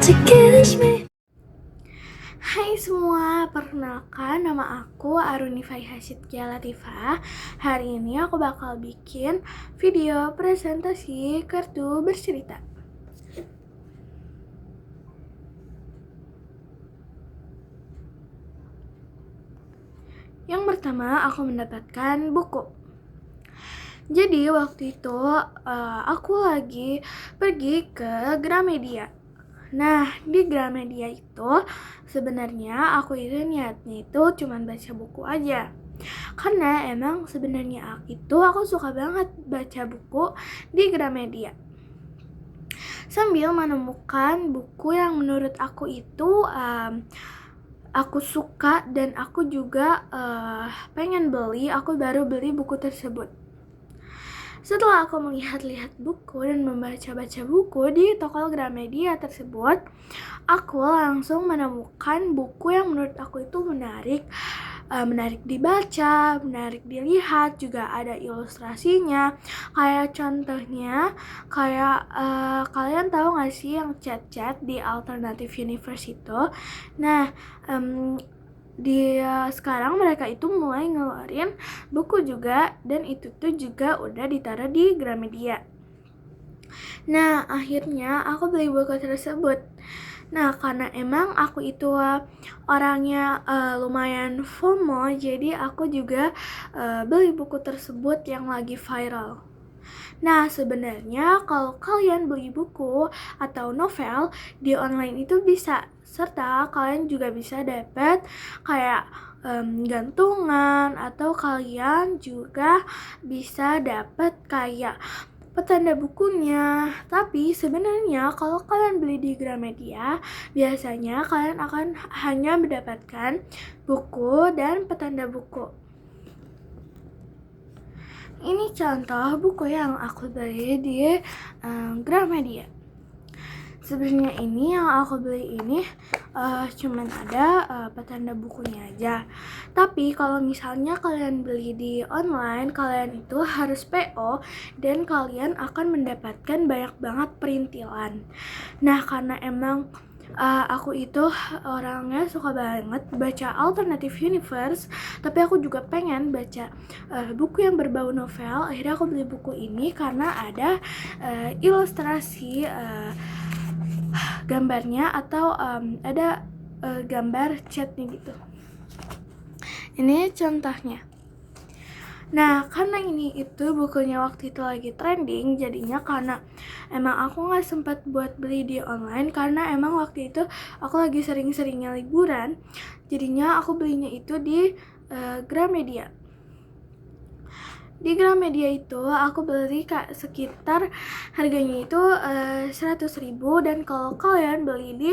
to kiss me. Hai semua, perkenalkan nama aku Arunifai Hasyidkia Latifah. Hari ini aku bakal bikin video presentasi kartu bercerita. Yang pertama, aku mendapatkan buku. Jadi waktu itu aku lagi pergi ke Gramedia. Nah, di Gramedia itu sebenarnya aku itu niatnya itu cuma baca buku aja. Karena emang sebenarnya aku suka banget baca buku di Gramedia. Sambil menemukan buku yang menurut aku itu aku suka dan aku juga pengen beli, aku baru beli buku tersebut. Setelah aku melihat-lihat buku dan membaca-baca buku di toko Gramedia tersebut, aku langsung menemukan buku yang menurut aku itu menarik dibaca, menarik dilihat, juga ada ilustrasinya. Kayak contohnya, kalian tahu gak sih yang chat-chat di Alternative Universe itu? Nah, sekarang mereka itu mulai ngeluarin buku juga, dan itu tuh juga udah ditaruh di Gramedia. Nah, akhirnya aku beli buku tersebut. Nah, karena emang aku itu orangnya lumayan FOMO, jadi aku juga beli buku tersebut yang lagi viral. Nah, sebenarnya kalau kalian beli buku atau novel di online itu bisa, serta kalian juga bisa dapat kayak gantungan, atau kalian juga bisa dapat kayak petanda bukunya. Tapi sebenarnya kalau kalian beli di Gramedia, biasanya kalian akan hanya mendapatkan buku dan petanda buku. Ini contoh buku yang aku beli di Gramedia. Sebenarnya ini yang aku beli ini cuman ada petanda bukunya aja. Tapi kalau misalnya kalian beli di online, kalian itu harus PO dan kalian akan mendapatkan banyak banget perintilan. Nah, karena emang aku itu orangnya suka banget baca Alternative Universe, tapi aku juga pengen baca buku yang berbau novel. Akhirnya aku beli buku ini karena ada ilustrasi gambarnya, atau ada gambar chatnya gitu. Ini contohnya. Nah, karena ini itu bukunya waktu itu lagi trending, jadinya karena emang aku gak sempat buat beli di online, karena emang waktu itu aku lagi sering-seringnya liburan, jadinya aku belinya itu di Gramedia. Di Gramedia itu aku beli sekitar harganya itu 100.000, dan kalau kalian beli di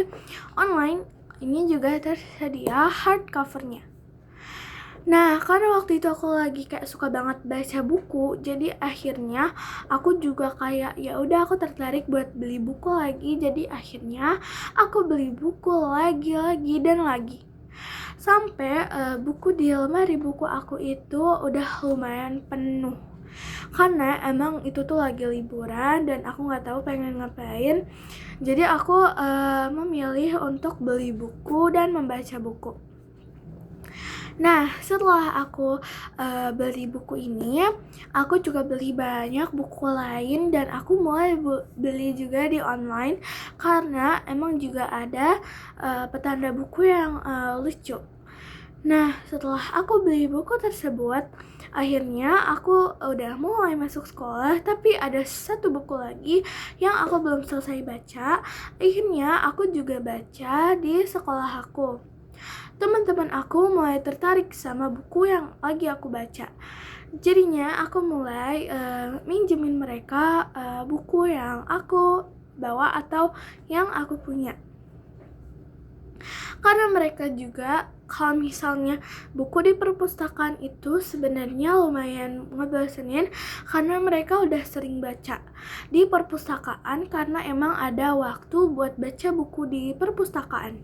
online ini juga tersedia hardcovernya. Nah, karena waktu itu aku lagi suka banget baca buku, jadi akhirnya aku juga ya udah aku tertarik buat beli buku lagi. Jadi akhirnya aku beli buku lagi dan lagi. Sampai buku di lemari buku aku itu udah lumayan penuh. Karena emang itu tuh lagi liburan dan aku nggak tahu pengen ngapain. Jadi aku memilih untuk beli buku dan membaca buku. Nah, setelah aku beli buku ini, aku juga beli banyak buku lain, dan aku mulai beli juga di online karena emang juga ada petanda buku yang lucu. Nah, setelah aku beli buku tersebut, akhirnya aku udah mulai masuk sekolah, tapi ada satu buku lagi yang aku belum selesai baca. Akhirnya aku juga baca di sekolah aku. Teman-teman aku mulai tertarik sama buku yang lagi aku baca. Jadinya aku mulai minjemin mereka buku yang aku bawa atau yang aku punya. Karena mereka juga, kalau misalnya buku di perpustakaan itu sebenarnya lumayan ngebosenin, karena mereka udah sering baca di perpustakaan, karena emang ada waktu buat baca buku di perpustakaan.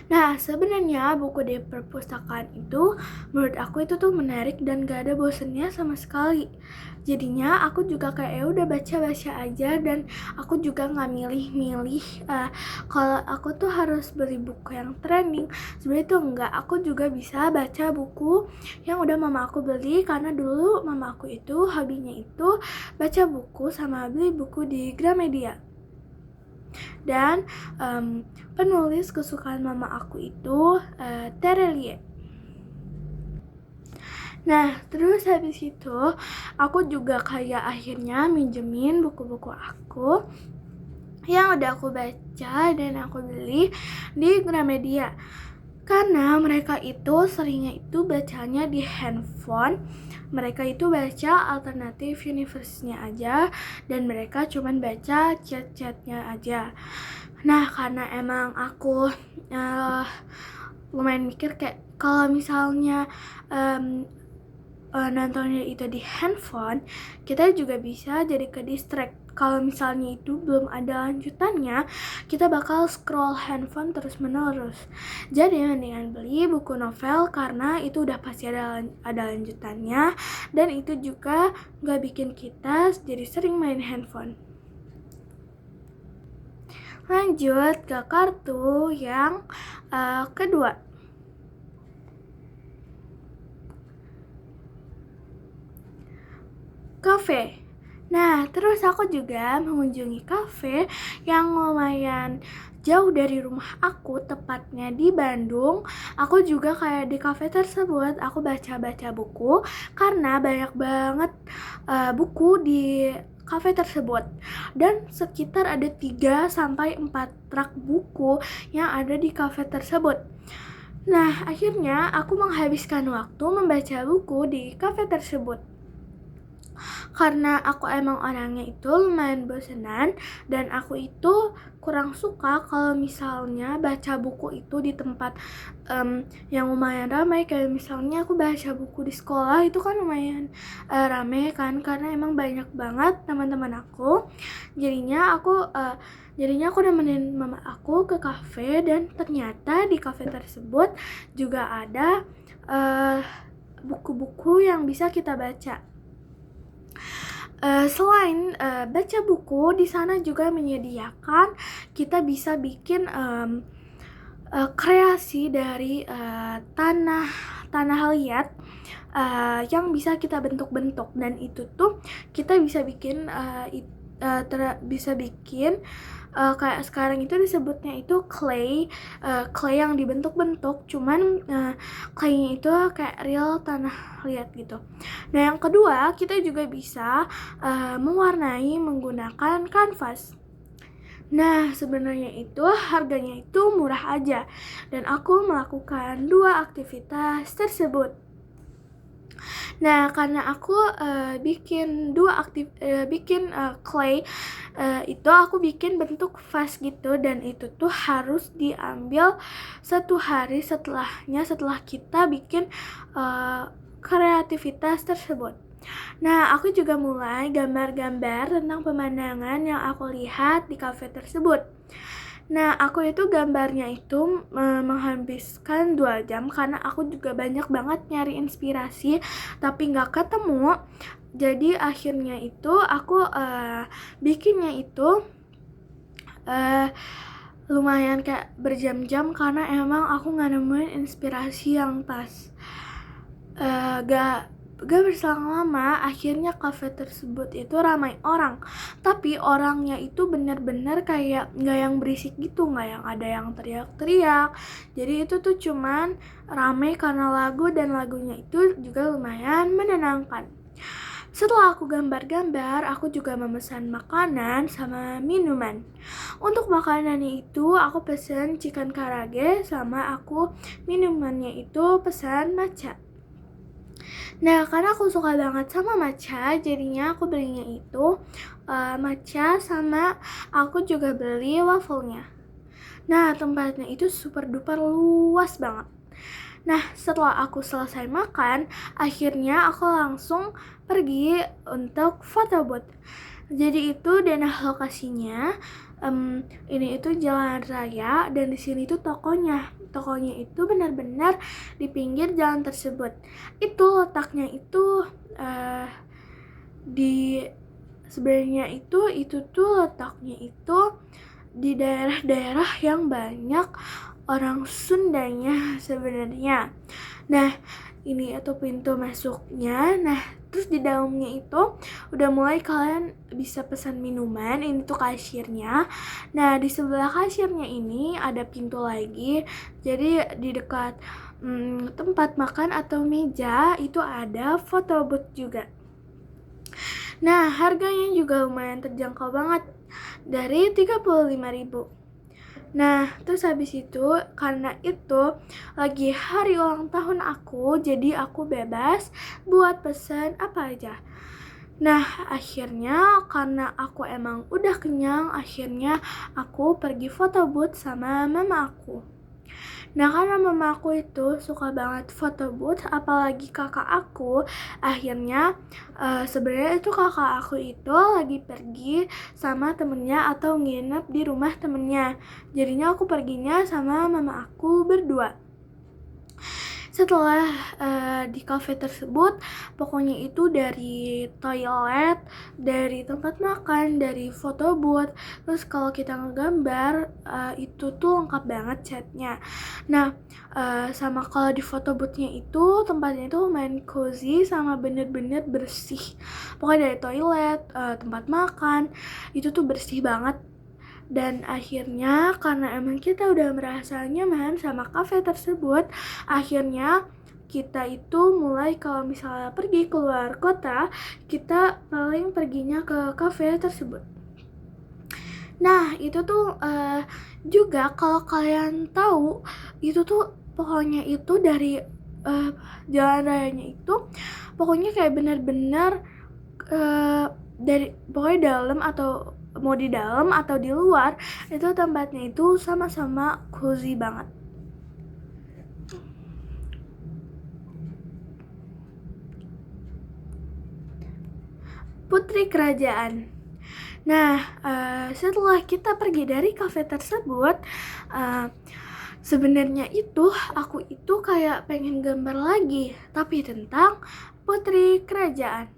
Nah, sebenarnya buku di perpustakaan itu menurut aku itu tuh menarik dan gak ada bosennya sama sekali. Jadinya aku juga kayak ya udah baca-baca aja dan aku juga nggak milih-milih kalau aku tuh harus beli buku yang trending. Sebenarnya itu enggak, aku juga bisa baca buku yang udah mama aku beli karena dulu mama aku itu hobinya itu baca buku sama beli buku di Gramedia. Dan penulis kesukaan mama aku itu Terelie. Nah, terus habis itu aku juga kayak akhirnya minjemin buku-buku aku yang udah aku baca dan aku beli di Gramedia. Karena mereka itu seringnya itu bacanya di handphone. Mereka itu baca alternatif universe-nya aja dan mereka cuman baca chat-chatnya aja. Nah, karena emang aku lumayan mikir kayak kalau misalnya nontonnya itu di handphone, kita juga bisa jadi ke distract. Kalau misalnya itu belum ada lanjutannya, kita bakal scroll handphone terus menerus. Jadi mendingan beli buku novel karena itu udah pasti ada lanjutannya dan itu juga gak bikin kita jadi sering main handphone. Lanjut ke kartu yang kedua. Cafe. Nah, terus aku juga mengunjungi cafe yang lumayan jauh dari rumah aku, tepatnya di Bandung. Aku juga kayak di cafe tersebut, aku baca-baca buku karena banyak banget buku di cafe tersebut. Dan sekitar ada 3-4 rak buku yang ada di cafe tersebut. Nah, akhirnya aku menghabiskan waktu membaca buku di cafe tersebut. Karena aku emang orangnya itu lumayan bosenan dan aku itu kurang suka kalau misalnya baca buku itu di tempat yang lumayan ramai. Kayak misalnya aku baca buku di sekolah itu kan lumayan ramai kan, karena emang banyak banget teman-teman aku. Jadinya aku nemenin mama aku ke kafe dan ternyata di kafe tersebut juga ada buku-buku yang bisa kita baca. Selain baca buku, di sana juga menyediakan kita bisa bikin kreasi dari tanah liat yang bisa kita bentuk-bentuk, dan itu tuh kita bisa bikin kayak sekarang itu disebutnya itu clay yang dibentuk-bentuk, cuman claynya itu kayak real tanah liat gitu. Nah, yang kedua, kita juga bisa mewarnai menggunakan kanvas. Nah, sebenarnya itu harganya itu murah aja dan aku melakukan 2 aktivitas tersebut. Nah, karena aku bikin clay itu aku bikin bentuk vas gitu, dan itu tuh harus diambil 1 hari setelah kita bikin kreativitas tersebut. Nah, aku juga mulai gambar-gambar tentang pemandangan yang aku lihat di kafe tersebut. Nah, aku itu gambarnya itu menghabiskan 2 jam karena aku juga banyak banget nyari inspirasi tapi gak ketemu. Jadi akhirnya itu aku bikinnya itu lumayan kayak berjam-jam karena emang aku gak nemuin inspirasi yang pas. Gak berselang lama, akhirnya kafe tersebut itu ramai orang. Tapi orangnya itu bener-bener kayak gak yang berisik gitu, gak yang ada yang teriak-teriak. Jadi itu tuh cuman ramai karena lagu, dan lagunya itu juga lumayan menenangkan. Setelah aku gambar-gambar, aku juga memesan makanan sama minuman. Untuk makanannya itu aku pesan chicken karage, sama aku minumannya itu pesan matcha. Nah, karena aku suka banget sama matcha, jadinya aku belinya itu matcha, sama aku juga beli wafelnya. Nah, tempatnya itu super duper luas banget. Nah, setelah aku selesai makan, akhirnya aku langsung pergi untuk foto booth. Jadi itu denah lokasinya ini itu jalan raya dan di sini itu tokonya itu benar-benar di pinggir jalan tersebut. Itu letaknya itu di sebenarnya itu tuh letaknya itu di daerah-daerah yang banyak orang Sundanya sebenarnya. Nah, ini itu pintu masuknya. Nah, terus di dalamnya itu udah mulai kalian bisa pesan minuman. Ini tuh kasirnya. Nah, di sebelah kasirnya ini ada pintu lagi. Jadi di dekat tempat makan atau meja itu ada photo booth juga. Nah, harganya juga lumayan terjangkau banget, dari 35.000. Nah, terus habis itu, karena itu lagi hari ulang tahun aku, jadi aku bebas buat pesan apa aja. Nah, akhirnya karena aku emang udah kenyang, akhirnya aku pergi foto booth sama mama aku. Nah, karena mama aku itu suka banget foto booth, apalagi kakak aku, akhirnya sebenarnya itu kakak aku itu lagi pergi sama temennya atau nginep di rumah temennya. Jadinya aku perginya sama mama aku berdua. Setelah di cafe tersebut, pokoknya itu dari toilet, dari tempat makan, dari foto booth, terus kalau kita ngegambar itu tuh lengkap banget catnya. Nah, sama kalau di foto boothnya itu tempatnya itu lumayan cozy sama bener-bener bersih. Pokoknya dari toilet, tempat makan, itu tuh bersih banget. Dan akhirnya karena emang kita udah merasa nyaman sama cafe tersebut, akhirnya kita itu mulai kalau misalnya pergi keluar kota, kita paling perginya ke cafe tersebut. Nah, itu tuh juga kalau kalian tahu, itu tuh pokoknya itu dari jalan rayanya itu pokoknya kayak benar-benar dari pokoknya dalam atau mau di dalam atau di luar, itu tempatnya itu sama-sama cozy banget. Putri Kerajaan. Nah, setelah kita pergi dari cafe tersebut, sebenarnya itu aku itu kayak pengen gambar lagi, tapi tentang Putri Kerajaan.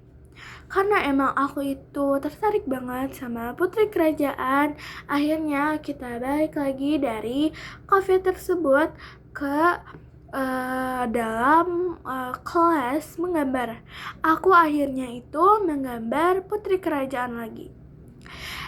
Karena emang aku itu tertarik banget sama Putri Kerajaan, akhirnya kita balik lagi dari cafe tersebut ke dalam kelas menggambar. Aku akhirnya itu menggambar Putri Kerajaan lagi.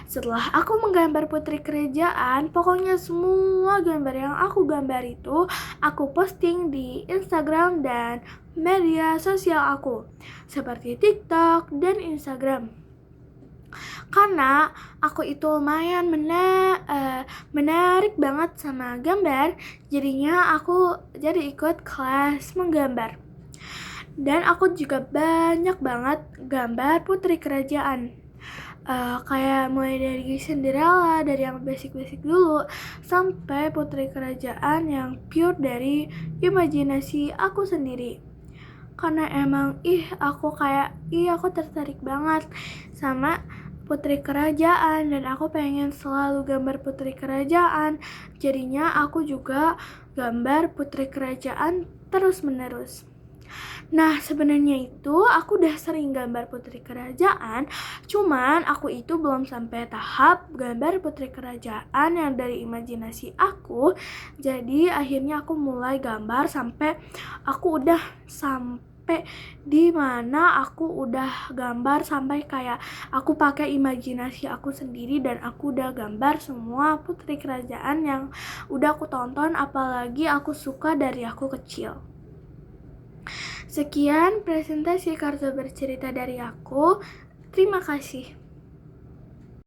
Setelah aku menggambar Putri Kerajaan, pokoknya semua gambar yang aku gambar itu aku posting di Instagram dan media sosial aku seperti TikTok dan Instagram. Karena aku itu lumayan menarik banget sama gambar, jadinya aku jadi ikut kelas menggambar. Dan aku juga banyak banget gambar Putri Kerajaan. Kayak mulai dari Cinderella, dari yang basic-basic dulu, sampai Putri Kerajaan yang pure dari imajinasi aku sendiri. Karena emang aku tertarik banget sama Putri Kerajaan dan aku pengen selalu gambar Putri Kerajaan. Jadinya aku juga gambar Putri Kerajaan terus-menerus. Nah, sebenarnya itu aku udah sering gambar Putri Kerajaan, cuman aku itu belum sampai tahap gambar Putri Kerajaan yang dari imajinasi aku. Jadi akhirnya aku mulai gambar sampai aku udah sampai di mana aku udah gambar sampai kayak aku pakai imajinasi aku sendiri dan aku udah gambar semua Putri Kerajaan yang udah aku tonton, apalagi aku suka dari aku kecil. Sekian presentasi kartu bercerita dari aku. Terima kasih.